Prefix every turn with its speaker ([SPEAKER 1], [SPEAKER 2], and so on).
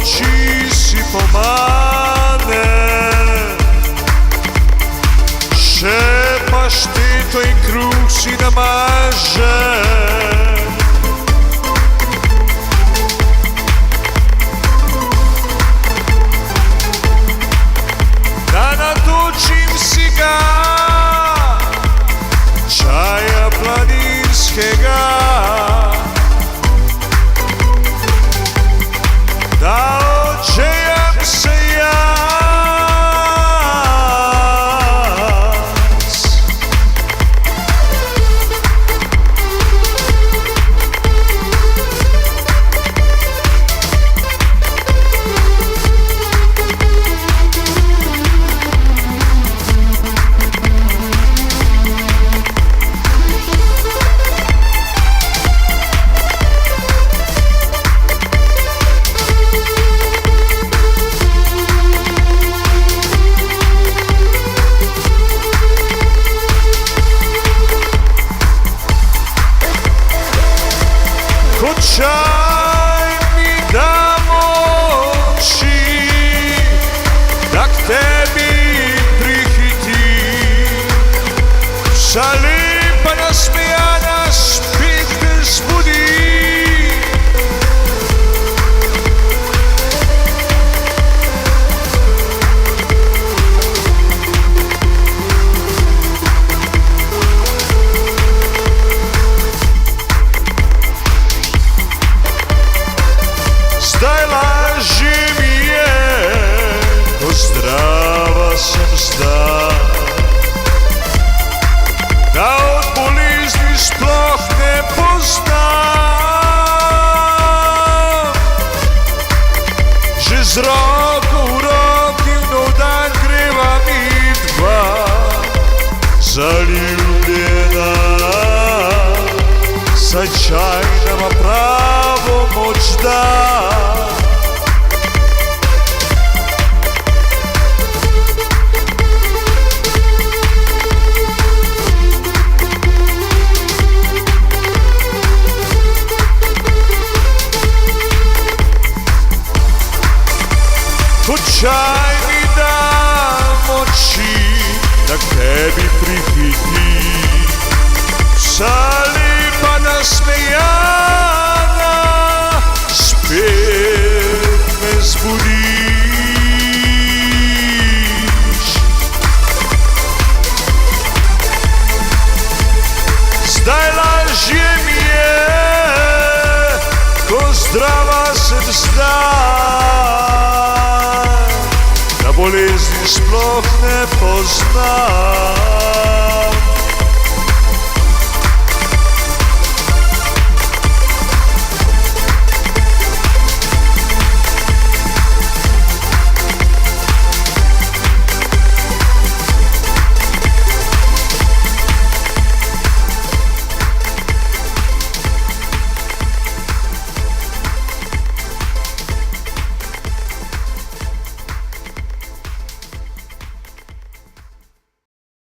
[SPEAKER 1] oči si pomane, šepaš ti to in kruh si namaže. Da natočim si ga čaja planinskega, da odžejam se jaz. Ko čaj mi dam oči, da k tebi prihitim, vsa lepa nasmejana spet te zbudi. Zdaj lažje mi je, ko zdrava sem zdaj, da od bolezni sploh ne poznam. Že z roko v roki v nov dan greva midva, zaljubljena, saj čaj nama pravo moč da. Ko čaj mi dam oči, da k tebi prihitim, vsa lepa nasmejana spet me zbudiš. Zdaj lažje mi je, ko zdrava sem zdaj, da bolezni sploh ne poznam.